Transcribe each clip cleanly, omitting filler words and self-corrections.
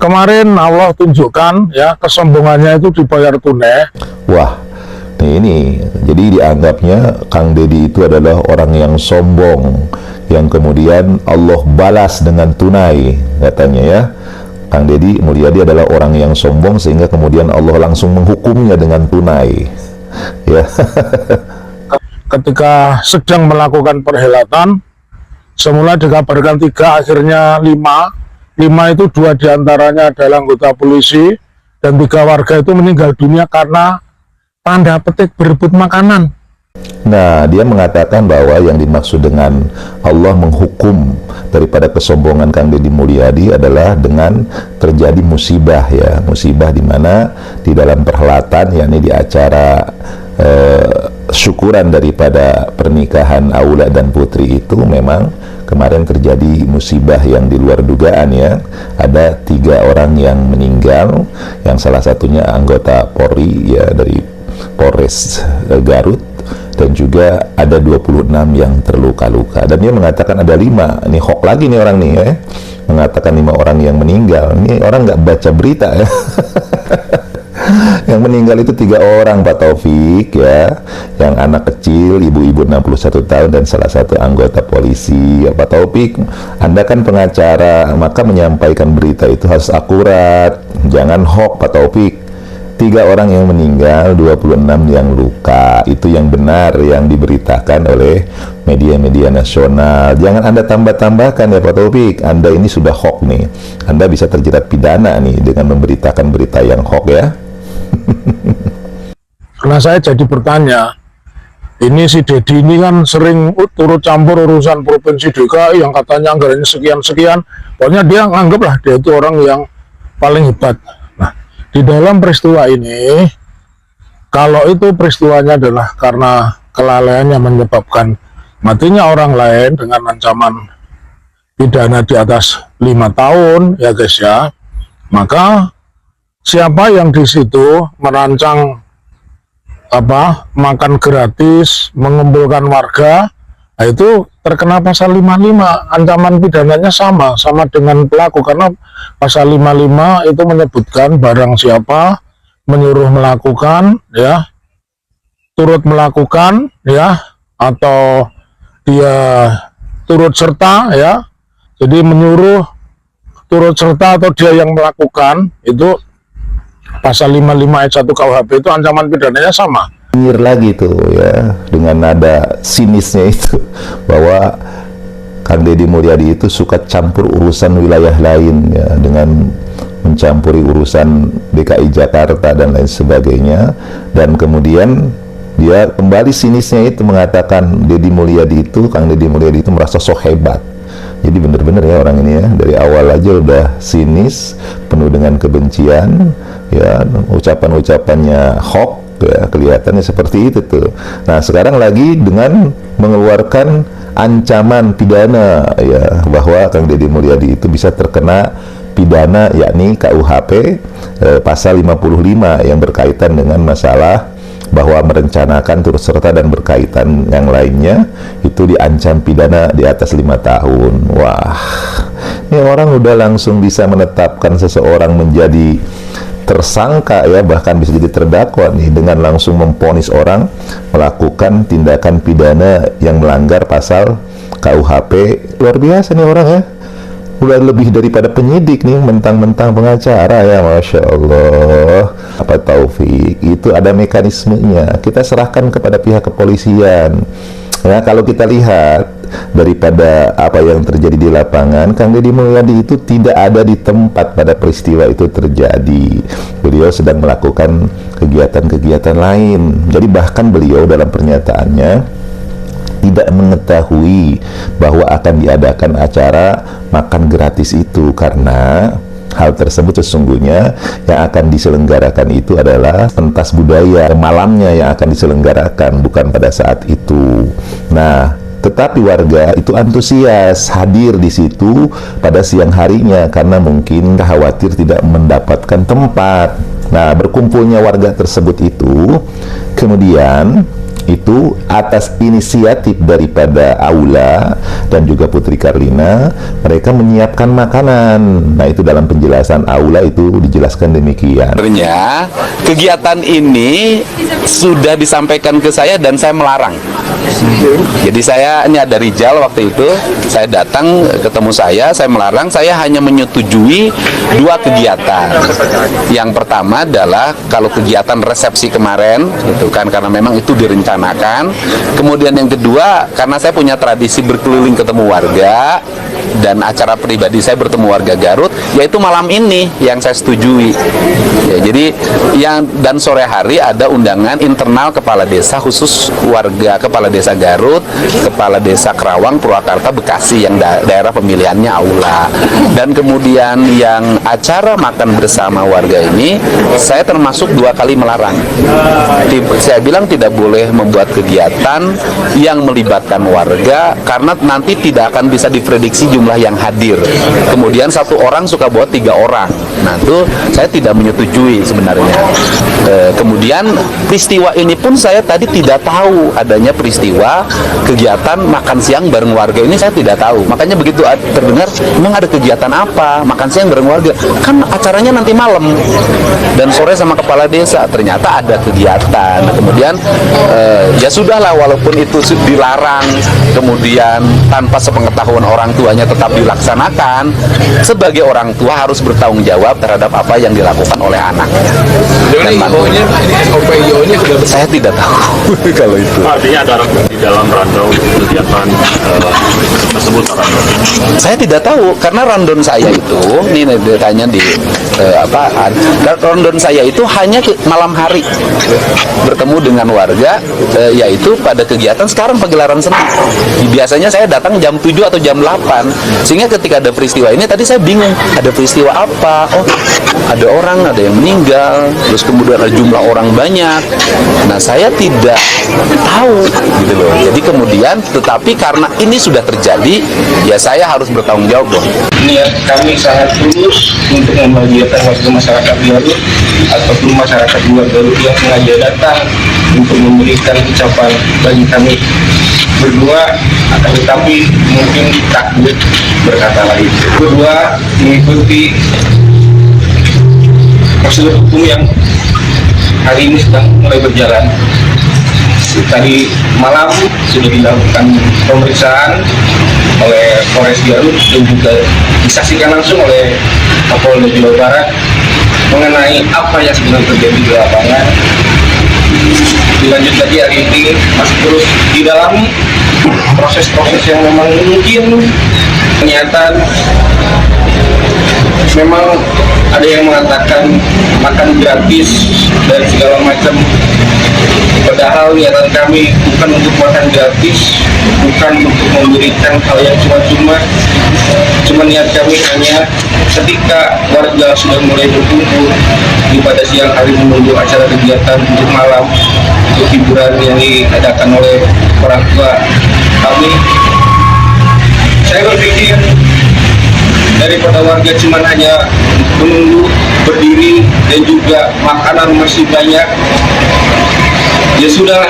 kemarin Allah tunjukkan ya kesombongannya itu dibayar tunai. Wah, ini jadi dianggapnya Kang Deddy itu adalah orang yang sombong, yang kemudian Allah balas dengan tunai, katanya ya. Kang Deddy Mulyadi adalah orang yang sombong sehingga kemudian Allah langsung menghukumnya dengan tunai. Ya. Ketika sedang melakukan perhelatan, semula dikabarkan 3, akhirnya 5. 5 itu 2 diantaranya adalah anggota polisi dan 3 warga itu meninggal dunia karena tanda petik berebut makanan. Nah, dia mengatakan bahwa yang dimaksud dengan Allah menghukum daripada kesombongan Kang Deddy Mulyadi adalah dengan terjadi musibah ya, musibah di mana di dalam perhelatan, yakni di acara syukuran daripada pernikahan Aula dan Putri itu memang kemarin terjadi musibah yang di luar dugaan ya. Ada 3 orang yang meninggal, yang salah satunya anggota Polri ya dari Polres Garut, dan juga ada 26 yang terluka-luka. Dan dia mengatakan ada 5, ini hoax lagi nih orang nih ya, mengatakan 5 orang yang meninggal. Ini orang nggak baca berita ya. Yang meninggal itu 3 orang, Pak Taufik ya, yang anak kecil, ibu-ibu 61 tahun dan salah satu anggota polisi ya. Pak Taufik, Anda kan pengacara, maka menyampaikan berita itu harus akurat, jangan hoax Pak Taufik. 3 orang yang meninggal, 26 yang luka, itu yang benar yang diberitakan oleh media-media nasional. Jangan Anda tambah-tambahkan ya Pak Taufik, Anda ini sudah hoax nih, Anda bisa terjerat pidana nih dengan memberitakan berita yang hoax ya. Karena saya jadi bertanya, ini si Deddy ini kan sering turut campur urusan provinsi DKI yang katanya anggarannya sekian-sekian. Pokoknya dia nganggaplah dia itu orang yang paling hebat. Nah, di dalam peristiwa ini, kalau itu peristiwanya adalah karena kelalaiannya menyebabkan matinya orang lain dengan ancaman pidana di atas 5 tahun, ya guys ya, maka siapa yang di situ merancang makan gratis, mengumpulkan warga, nah itu terkena pasal 55, ancaman pidananya sama dengan pelaku, karena pasal 55 itu menyebutkan barang siapa menyuruh melakukan ya, turut melakukan ya, atau dia turut serta ya, jadi menyuruh, turut serta atau dia yang melakukan, itu pasal 55 ayat 1 KUHP itu ancaman pidananya sama. Nyir lagi tuh ya, dengan nada sinisnya itu, bahwa Kang Deddy Mulyadi itu suka campur urusan wilayah lain ya, dengan mencampuri urusan DKI Jakarta dan lain sebagainya. Dan kemudian dia kembali sinisnya itu mengatakan Deddy Mulyadi itu, Kang Deddy Mulyadi itu merasa so hebat. Jadi bener-bener ya orang ini ya, dari awal aja udah sinis, penuh dengan kebencian ya, ucapan-ucapannya hoax ya, kelihatannya seperti itu tuh. Nah, sekarang lagi dengan mengeluarkan ancaman pidana ya, bahwa Kang Deddy Mulyadi itu bisa terkena pidana, yakni KUHP pasal 55 yang berkaitan dengan masalah bahwa merencanakan, turut serta dan berkaitan yang lainnya, itu diancam pidana di atas 5 tahun. Wah, ini orang udah langsung bisa menetapkan seseorang menjadi tersangka ya, bahkan bisa jadi terdakwa nih, dengan langsung memvonis orang melakukan tindakan pidana yang melanggar pasal KUHP. Luar biasa nih orang ya, udah lebih daripada penyidik nih, mentang-mentang pengacara ya, Masya Allah. Apa Taufik, itu ada mekanismenya, kita serahkan kepada pihak kepolisian ya. Kalau kita lihat daripada apa yang terjadi di lapangan, Kang Deddy Mulyadi itu tidak ada di tempat pada peristiwa itu terjadi. Beliau sedang melakukan kegiatan-kegiatan lain. Jadi bahkan beliau dalam pernyataannya tidak mengetahui bahwa akan diadakan acara makan gratis itu, karena hal tersebut sesungguhnya yang akan diselenggarakan itu adalah pentas budaya malamnya yang akan diselenggarakan, bukan pada saat itu. Nah, tetapi warga itu antusias hadir di situ pada siang harinya karena mungkin khawatir tidak mendapatkan tempat. Nah, berkumpulnya warga tersebut itu kemudian itu atas inisiatif daripada Aula dan juga Putri Karlina, mereka menyiapkan makanan. Nah, itu dalam penjelasan Aula itu dijelaskan demikian. Sebenarnya kegiatan ini sudah disampaikan ke saya dan saya melarang. Jadi ini ada Rijal waktu itu, saya datang ketemu saya melarang, saya hanya menyetujui 2 kegiatan. Yang pertama adalah kalau kegiatan resepsi kemarin, gitu kan, karena memang itu direncanakan. Kemudian yang kedua, karena saya punya tradisi berkeliling ketemu warga dan acara pribadi saya bertemu warga Garut, yaitu malam ini yang saya setujui. Ya, jadi dan sore hari ada undangan internal kepala desa, khusus warga kepala desa Garut, kepala desa Kerawang, Purwakarta, Bekasi yang daerah pemilihannya Aula. Dan kemudian yang acara makan bersama warga ini saya termasuk 2 kali melarang. Saya bilang tidak boleh membuat kegiatan yang melibatkan warga karena nanti tidak akan bisa diprediksi jumlah yang hadir. Kemudian 1 orang suka buat 3 orang. Nah, itu saya tidak menyetujui sebenarnya. Kemudian peristiwa ini pun saya tadi tidak tahu adanya peristiwa kegiatan makan siang bareng warga ini, saya tidak tahu. Makanya begitu terdengar, emang ada kegiatan apa makan siang bareng warga, kan acaranya nanti malam dan sore sama kepala desa. Ternyata ada kegiatan. Kemudian ya sudahlah, walaupun itu dilarang, kemudian tanpa sepengetahuan orang tuanya tetap dilaksanakan, sebagai orang tua harus bertanggung jawab terhadap apa yang dilakukan oleh anaknya. Saya tidak tahu kalau itu. Artinya ada di dalam rundown kegiatan tersebut. Saya tidak tahu karena rundown saya itu, ini ditanya di rundown saya itu hanya malam hari bertemu dengan warga, yaitu pada kegiatan sekarang pagelaran seni. Biasanya saya datang jam 7 atau jam 8, sehingga ketika ada peristiwa ini tadi saya bingung, ada peristiwa apa? Oh, ada orang, ada yang meninggal, terus kemudian ada jumlah orang banyak. Nah, saya tidak tahu gitu loh. Jadi kemudian, tetapi karena ini sudah terjadi, ya saya harus bertanggung jawab dong. Niat kami sangat tulus untuk membahagiakan warga masyarakat Garut ataupun masyarakat luar Garut yang sengaja datang untuk memberikan ucapan bagi kami berdua, akan tetapi mungkin takut berkata lain. Kedua, mengikuti prosedur hukum yang hari ini sedang mulai berjalan. Tadi malam sudah dilakukan pemeriksaan oleh Polres Garut dan juga disaksikan langsung oleh Kapolda Jawa Barat mengenai apa yang sebenarnya terjadi di lapangan. Dilanjut lagi hari ini masih terus didalami proses-proses yang memang mungkin kenyataan. Memang ada yang mengatakan makan gratis dan segala macam. Padahal niatan kami bukan untuk makan gratis, bukan untuk memberikan hal yang cuma-cuma. Cuma niat kami hanya ketika warga sudah mulai berkumpul di pada siang hari menunggu acara kegiatan untuk malam, untuk hiburan yang diadakan oleh orang tua kami. Saya berpikir daripada warga cuma hanya menunggu, berdiri, dan juga makanan masih banyak, ya sudah,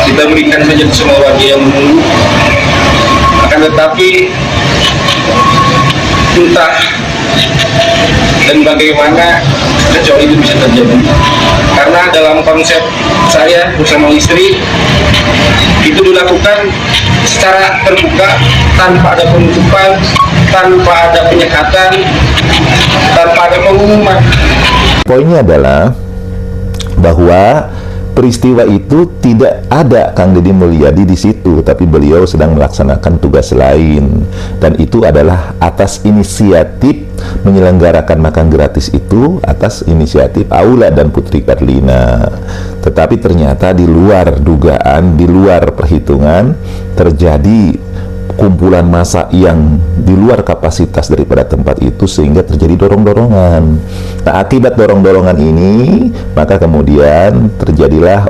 kita berikan saja ke semua warga yang menunggu. Akan tetapi entah dan bagaimana kecuali itu bisa terjadi, karena dalam konsep saya bersama istri itu dilakukan secara terbuka, tanpa ada penutupan, tanpa ada penyekatan, tanpa ada pengumuman. Poinnya adalah bahwa peristiwa itu tidak ada Kang Deddy Mulyadi di situ, tapi beliau sedang melaksanakan tugas lain, dan itu adalah atas inisiatif menyelenggarakan makan gratis itu atas inisiatif Aula dan Putri Karlina. Tetapi ternyata di luar dugaan, di luar perhitungan, terjadi kumpulan massa yang di luar kapasitas daripada tempat itu, sehingga terjadi dorong-dorongan. Nah, akibat dorong-dorongan ini, maka kemudian terjadilah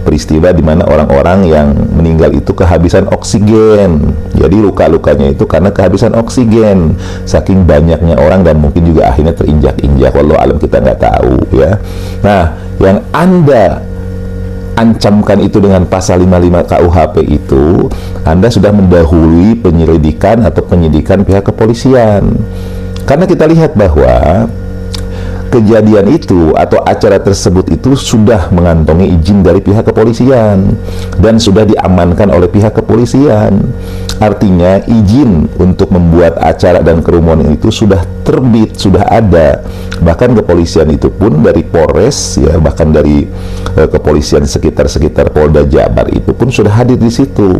peristiwa di mana orang-orang yang meninggal itu kehabisan oksigen. Jadi luka-lukanya itu karena kehabisan oksigen, saking banyaknya orang, dan mungkin juga akhirnya terinjak-injak. Wallahu alam, kita nggak tahu ya. Nah, yang Anda mengancamkan itu dengan pasal 55 KUHP itu, Anda sudah mendahului penyelidikan atau penyidikan pihak kepolisian. Karena kita lihat bahwa kejadian itu atau acara tersebut itu sudah mengantongi izin dari pihak kepolisian dan sudah diamankan oleh pihak kepolisian. Artinya izin untuk membuat acara dan kerumunan itu sudah terbit, sudah ada. Bahkan kepolisian itu pun dari Polres ya, bahkan dari kepolisian sekitar Polda Jabar itu pun sudah hadir di situ.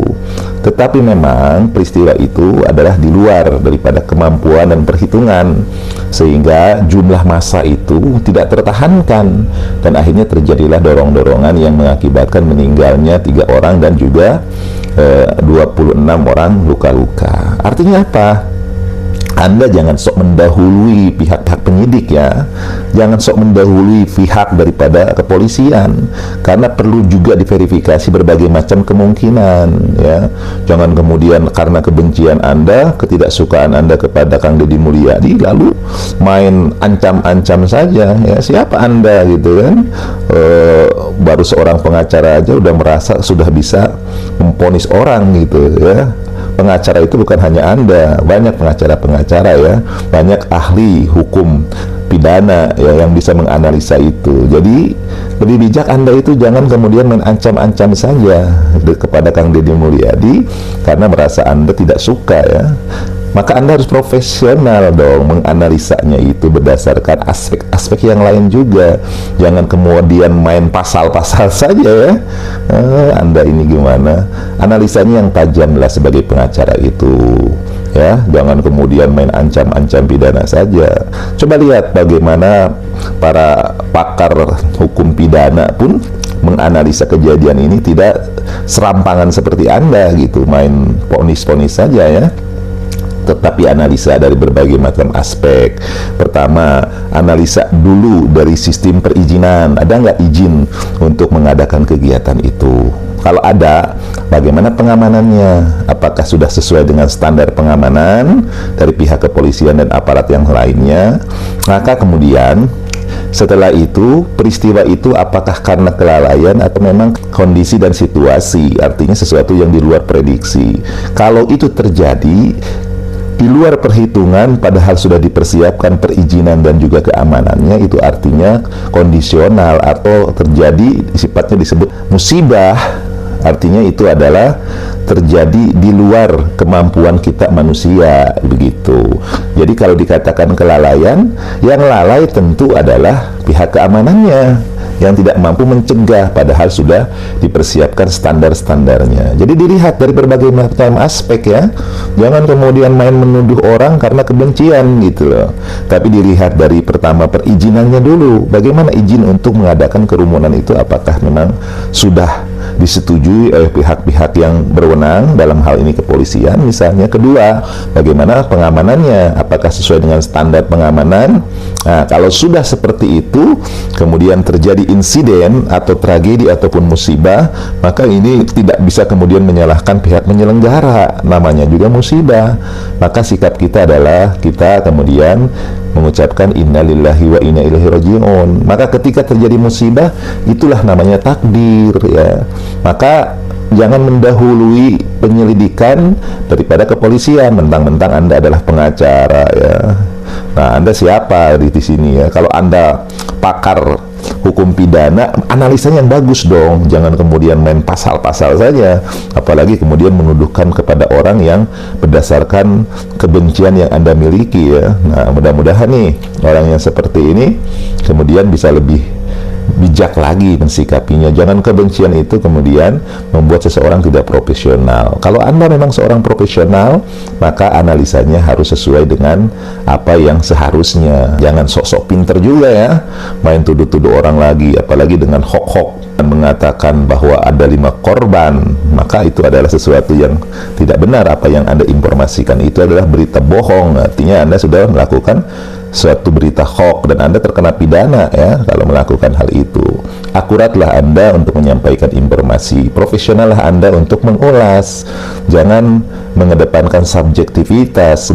Tetapi memang peristiwa itu adalah di luar daripada kemampuan dan perhitungan, sehingga jumlah massa itu tidak tertahankan dan akhirnya terjadilah dorong-dorongan yang mengakibatkan meninggalnya 3 orang dan juga 26 orang luka-luka. Artinya apa? Anda jangan sok mendahului pihak-pihak penyidik ya, jangan sok mendahului pihak daripada kepolisian, karena perlu juga diverifikasi berbagai macam kemungkinan ya. Jangan kemudian karena kebencian Anda, ketidaksukaan Anda kepada Kang Deddy Mulyadi lalu main ancam-ancam saja ya. Siapa Anda gitu kan? Baru seorang pengacara aja udah merasa sudah bisa memvonis orang gitu ya. Pengacara itu bukan hanya Anda, banyak pengacara-pengacara ya, banyak ahli hukum pidana ya yang bisa menganalisa itu. Jadi lebih bijak Anda itu jangan kemudian menancam-ancam saja kepada Kang Deddy Mulyadi karena merasa Anda tidak suka ya. Maka Anda harus profesional dong menganalisanya itu berdasarkan aspek-aspek yang lain juga. Jangan kemudian main pasal-pasal saja ya. Anda ini gimana? Analisanya yang tajam lah sebagai pengacara itu ya. Jangan kemudian main ancam-ancam pidana saja. Coba lihat bagaimana para pakar hukum pidana pun menganalisa kejadian ini tidak serampangan seperti Anda gitu, main ponis-ponis saja ya. Tetapi analisa dari berbagai macam aspek. Pertama, analisa dulu dari sistem perizinan. Ada nggak izin untuk mengadakan kegiatan itu? Kalau ada, bagaimana pengamanannya? Apakah sudah sesuai dengan standar pengamanan dari pihak kepolisian dan aparat yang lainnya? Maka kemudian setelah itu, peristiwa itu apakah karena kelalaian atau memang kondisi dan situasi, artinya sesuatu yang di luar prediksi. Kalau itu terjadi di luar perhitungan padahal sudah dipersiapkan perizinan dan juga keamanannya, itu artinya kondisional atau terjadi sifatnya disebut musibah. Artinya itu adalah terjadi di luar kemampuan kita manusia, begitu. Jadi kalau dikatakan kelalaian, yang lalai tentu adalah pihak keamanannya yang tidak mampu mencegah padahal sudah dipersiapkan standar-standarnya. Jadi dilihat dari berbagai macam aspek ya. Jangan kemudian main menuduh orang karena kebencian gitu loh. Tapi dilihat dari pertama perizinannya dulu. Bagaimana izin untuk mengadakan kerumunan itu, apakah memang sudah disetujui oleh pihak-pihak yang berwenang, dalam hal ini kepolisian misalnya. Kedua, bagaimana pengamanannya, apakah sesuai dengan standar pengamanan. Nah, kalau sudah seperti itu kemudian terjadi insiden atau tragedi ataupun musibah, maka ini tidak bisa kemudian menyalahkan pihak penyelenggara, namanya juga musibah. Maka sikap kita adalah kita kemudian mengucapkan innalillahi wa inna ilaihi raji'un. Maka ketika terjadi musibah, itulah namanya takdir ya. Maka jangan mendahului penyelidikan daripada kepolisian, mentang-mentang Anda adalah pengacara ya. Nah, Anda siapa di sini ya? Kalau Anda pakar hukum pidana, analisanya yang bagus dong. Jangan kemudian main pasal-pasal saja, apalagi kemudian menuduhkan kepada orang yang berdasarkan kebencian yang Anda miliki ya. Nah, mudah-mudahan nih orang yang seperti ini kemudian bisa lebih bijak lagi mensikapinya. Jangan kebencian itu kemudian membuat seseorang tidak profesional. Kalau Anda memang seorang profesional, maka analisanya harus sesuai dengan apa yang seharusnya. Jangan sok-sok pinter juga ya, main tuduh-tuduh orang lagi, apalagi dengan hoax-hoax dan mengatakan bahwa ada 5 korban, maka itu adalah sesuatu yang tidak benar. Apa yang Anda informasikan itu adalah berita bohong. Artinya Anda sudah melakukan suatu berita hoax dan Anda terkena pidana ya kalau melakukan hal itu. Akuratlah Anda untuk menyampaikan informasi, profesionallah Anda untuk mengulas. Jangan mengedepankan subjektivitas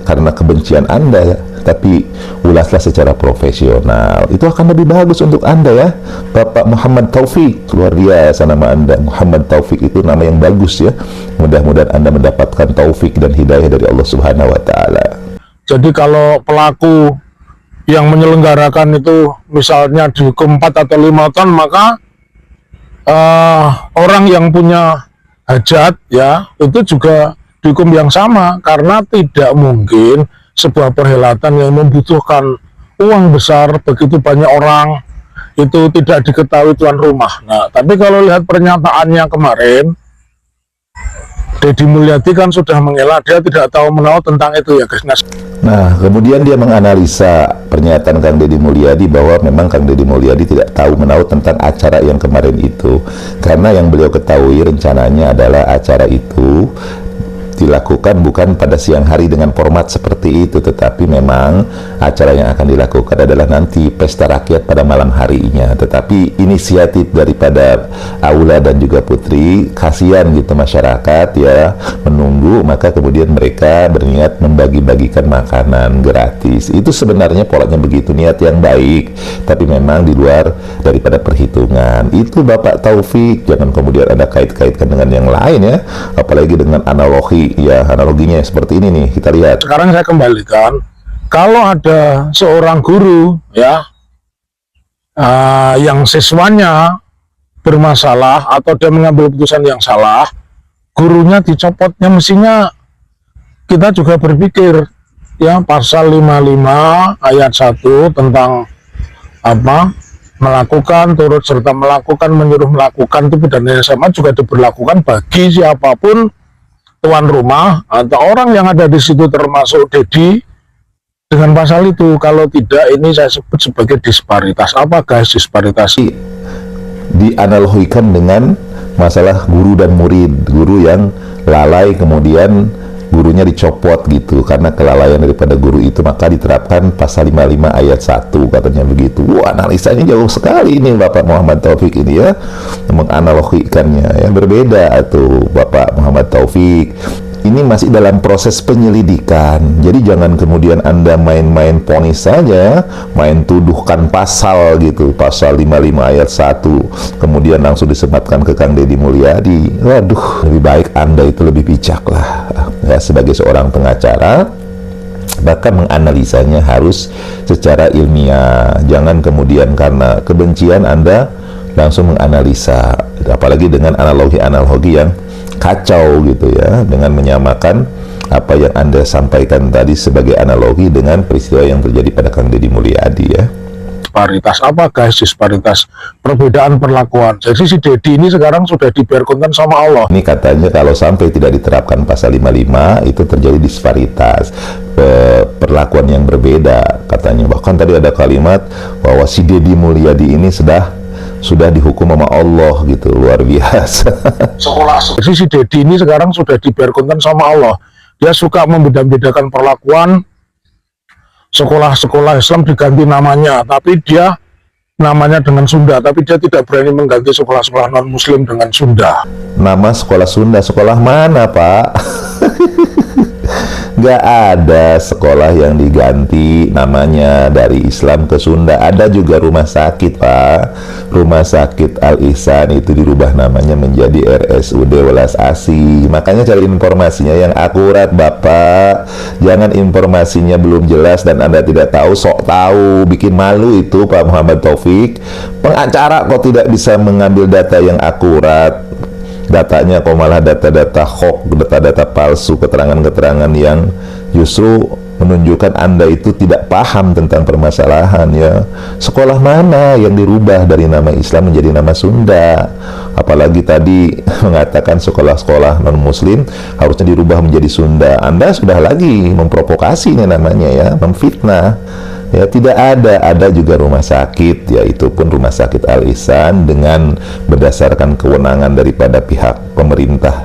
karena kebencian Anda ya, tapi ulaslah secara profesional. Itu akan lebih bagus untuk Anda ya. Bapak Muhammad Taufik, luar biasa nama Anda. Muhammad Taufik itu nama yang bagus ya. Mudah-mudahan Anda mendapatkan taufik dan hidayah dari Allah Subhanahu wa taala. Jadi kalau pelaku yang menyelenggarakan itu misalnya dihukum 4 atau 5 tahun, maka orang yang punya hajat ya itu juga dihukum yang sama, karena tidak mungkin sebuah perhelatan yang membutuhkan uang besar begitu banyak orang itu tidak diketahui tuan rumah. Nah, tapi kalau lihat pernyataannya kemarin, Deddy Mulyadi kan sudah mengelak, dia tidak tahu menahu tentang itu ya guys. Nah, kemudian dia menganalisa pernyataan Kang Deddy Mulyadi bahwa memang Kang Deddy Mulyadi tidak tahu menahu tentang acara yang kemarin itu, karena yang beliau ketahui rencananya adalah acara itu dilakukan bukan pada siang hari dengan format seperti itu, tetapi memang acara yang akan dilakukan adalah nanti pesta rakyat pada malam harinya. Tetapi inisiatif daripada Aula dan juga Putri, kasihan gitu masyarakat ya menunggu, maka kemudian mereka berniat membagi-bagikan makanan gratis. Itu sebenarnya polanya begitu, niat yang baik, tapi memang di luar daripada perhitungan. Itu Bapak Taufik, jangan kemudian Anda kait-kaitkan dengan yang lain ya, apalagi dengan analogi. Ya, analoginya seperti ini nih, kita lihat. Sekarang saya kembalikan, kalau ada seorang guru ya yang siswanya bermasalah atau dia mengambil keputusan yang salah, gurunya dicopotnya, mestinya kita juga berpikir ya, pasal 55 ayat 1 tentang apa, melakukan, turut serta melakukan, menyuruh melakukan, itu pidana yang sama juga diberlakukan bagi siapapun tuan rumah atau orang yang ada di situ, termasuk Deddy, dengan pasal itu. Kalau tidak, ini saya sebut sebagai disparitas. Apa guys disparitas? Dianalogikan dengan masalah guru dan murid, guru yang lalai kemudian gurunya dicopot gitu karena kelalaian daripada guru itu, maka diterapkan pasal 55 ayat 1 katanya begitu. Wah, analisanya jauh sekali ini Bapak Muhammad Taufik ini ya, menganalogikannya ya, berbeda atau Bapak Muhammad Taufik. Ini masih dalam proses penyelidikan, jadi jangan kemudian Anda main-main ponis saja, main tuduhkan pasal gitu, pasal 55 ayat 1 kemudian langsung disematkan ke Kang Deddy Mulyadi. Waduh, lebih baik Anda itu lebih bijak lah ya, sebagai seorang pengacara, bahkan menganalisanya harus secara ilmiah. Jangan kemudian karena kebencian Anda langsung menganalisa, apalagi dengan analogi-analogi yang kacau gitu ya, dengan menyamakan apa yang Anda sampaikan tadi sebagai analogi dengan peristiwa yang terjadi pada Kang Deddy Mulyadi ya. Disparitas apa guys? Disparitas perbedaan perlakuan. Jadi si Deddy ini sekarang sudah dibiarkan sama Allah. Ini katanya kalau sampai tidak diterapkan pasal 55 itu terjadi disparitas, perlakuan yang berbeda katanya. Bahkan tadi ada kalimat bahwa si Deddy Mulyadi ini sudah dihukum sama Allah gitu, luar biasa. Jadi si Deddy ini sekarang sudah dibiarkan sama Allah. Dia suka membeda-bedakan perlakuan. Sekolah-sekolah Islam diganti namanya, tapi dia namanya dengan Sunda, tapi dia tidak berani mengganti sekolah-sekolah non-Muslim dengan Sunda. Nama sekolah Sunda, sekolah mana Pak? Gak ada sekolah yang diganti namanya dari Islam ke Sunda. Ada juga rumah sakit Pak, Rumah Sakit Al Ihsan itu dirubah namanya menjadi RSUD Welas Asih. Makanya cari informasinya yang akurat Bapak, jangan informasinya belum jelas dan Anda tidak tahu, sok tahu, bikin malu itu Pak Muhammad Taufik. Pengacara kok tidak bisa mengambil data yang akurat, datanya kok malah data-data hoax, data-data palsu, keterangan-keterangan yang justru menunjukkan Anda itu tidak paham tentang permasalahan ya. Sekolah mana yang dirubah dari nama Islam menjadi nama Sunda? Apalagi tadi mengatakan sekolah-sekolah non-Muslim harusnya dirubah menjadi Sunda. Anda sudah lagi memprovokasi ini namanya ya, memfitnah. Ya, tidak ada juga rumah sakit, yaitu pun Rumah Sakit Al Ihsan dengan berdasarkan kewenangan daripada pihak pemerintah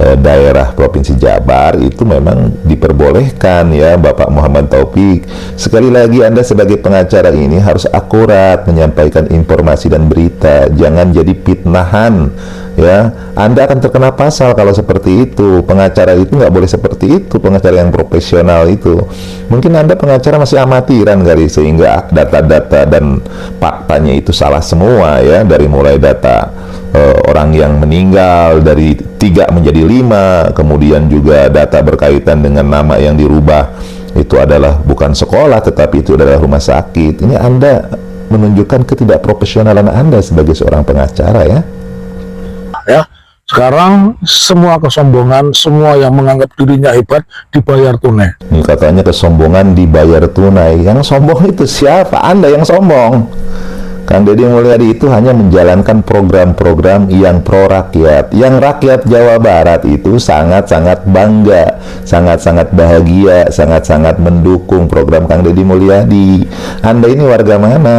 daerah Provinsi Jabar itu memang diperbolehkan ya Bapak Muhammad Taufik. Sekali lagi Anda sebagai pengacara ini harus akurat menyampaikan informasi dan berita, jangan jadi fitnahan ya. Anda akan terkena pasal kalau seperti itu. Pengacara itu nggak boleh seperti itu, pengacara yang profesional itu. Mungkin Anda pengacara masih amatiran kali, sehingga data-data dan faktanya itu salah semua ya, dari mulai data orang yang meninggal dari 3 menjadi 5, kemudian juga data berkaitan dengan nama yang dirubah itu adalah bukan sekolah tetapi itu adalah rumah sakit. Ini Anda menunjukkan ketidakprofesionalan Anda sebagai seorang pengacara ya. Ya, sekarang semua kesombongan, semua yang menganggap dirinya hebat dibayar tunai. Ini katanya kesombongan dibayar tunai. Yang sombong itu siapa? Anda yang sombong. Kang Deddy Mulyadi itu hanya menjalankan program-program yang pro rakyat. Yang rakyat Jawa Barat itu sangat-sangat bangga, sangat-sangat bahagia, sangat-sangat mendukung program Kang Deddy Mulyadi. Anda ini warga mana?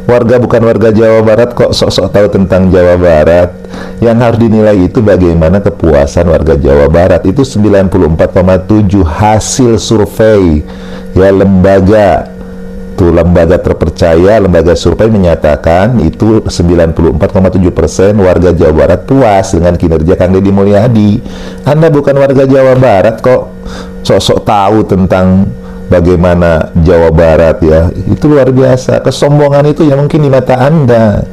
Warga bukan warga Jawa Barat kok sok-sok tahu tentang Jawa Barat. Yang harus dinilai itu bagaimana kepuasan warga Jawa Barat. Itu 94,7 hasil survei ya, lembaga terpercaya, lembaga survei menyatakan itu 94,7% warga Jawa Barat puas dengan kinerja Kang Deddy Mulyadi. Anda bukan warga Jawa Barat kok sok-sok tahu tentang bagaimana Jawa Barat ya. Itu luar biasa. Kesombongan itu ya mungkin di mata Anda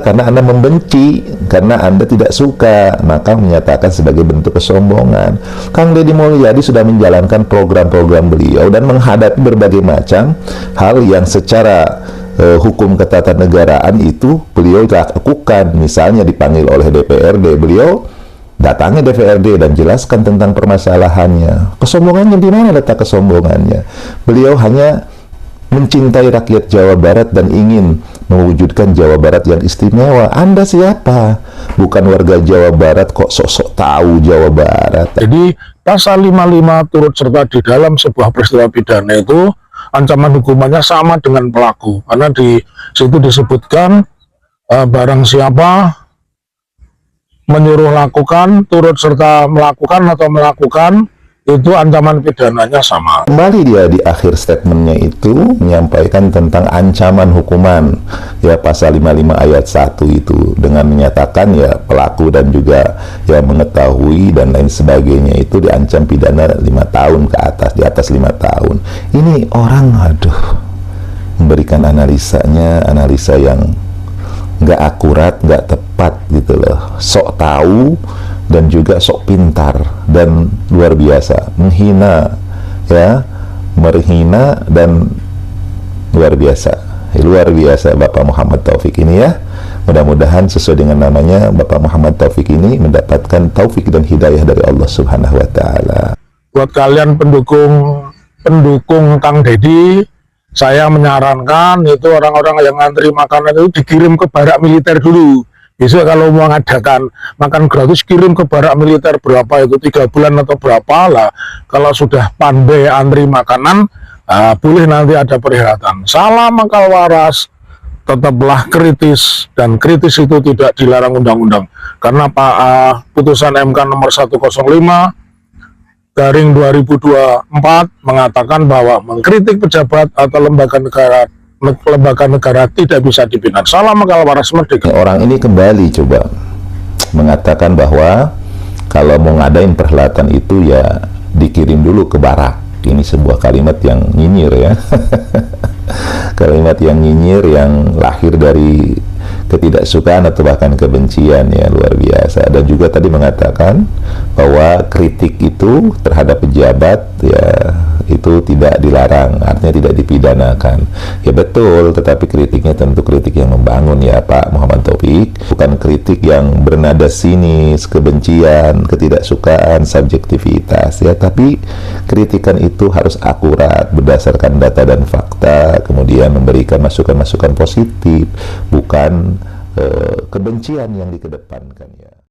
karena Anda membenci, karena Anda tidak suka, maka menyatakan sebagai bentuk kesombongan. Kang Deddy Mulyadi sudah menjalankan program-program beliau dan menghadapi berbagai macam hal yang secara hukum ketatanegaraan itu beliau lakukan. Misalnya dipanggil oleh DPRD, beliau datangi DPRD dan jelaskan tentang permasalahannya. Kesombongannya di mana letak kesombongannya? Beliau hanya mencintai rakyat Jawa Barat dan ingin mewujudkan Jawa Barat yang istimewa. Anda siapa? Bukan warga Jawa Barat kok sok-sok tahu Jawa Barat. Jadi pasal 55 turut serta di dalam sebuah peristiwa pidana itu ancaman hukumannya sama dengan pelaku, karena di situ disebutkan barang siapa menyuruh lakukan, turut serta melakukan atau melakukan, itu ancaman pidananya sama. Kembali dia di akhir statementnya itu menyampaikan tentang ancaman hukuman ya, pasal 55 ayat 1 itu dengan menyatakan ya pelaku dan juga ya mengetahui dan lain sebagainya itu diancam pidana 5 tahun ke atas, di atas 5 tahun. Ini orang memberikan analisa yang nggak akurat, nggak tepat gitu loh, sok tahu dan juga sok pintar dan luar biasa, menghina dan luar biasa Bapak Muhammad Taufik ini ya. Mudah-mudahan sesuai dengan namanya, Bapak Muhammad Taufik ini mendapatkan taufik dan hidayah dari Allah Subhanahu wa Ta'ala. Buat kalian pendukung Kang Deddy, saya menyarankan itu orang-orang yang ngantri makanan itu dikirim ke barak militer dulu. Besok kalau mau mengadakan makan gratis, kirim ke barak militer berapa itu, 3 bulan atau berapa lah. Kalau sudah pandai antri makanan, boleh nanti ada perhelatan. Salam akal waras, tetaplah kritis, dan kritis itu tidak dilarang undang-undang. Karena putusan MK nomor 105/2024 mengatakan bahwa mengkritik pejabat atau lembaga negara tidak bisa dipidana. Salam akal waras, merdeka. Orang ini kembali coba mengatakan bahwa kalau mau ngadain perhelatan itu ya dikirim dulu ke barak. Ini sebuah kalimat yang nyinyir ya. Kalimat yang nyinyir yang lahir dari ketidaksukaan atau bahkan kebencian ya, luar biasa. Dan juga tadi mengatakan bahwa kritik itu terhadap pejabat ya itu tidak dilarang, artinya tidak dipidanakan. Ya betul, tetapi kritiknya tentu kritik yang membangun ya Pak Muhammad Taufik, bukan kritik yang bernada sinis, kebencian, ketidaksukaan, subjektivitas ya, tapi kritikan itu harus akurat berdasarkan data dan fakta, kemudian memberikan masukan-masukan positif, bukan kebencian yang dikedepankan ya.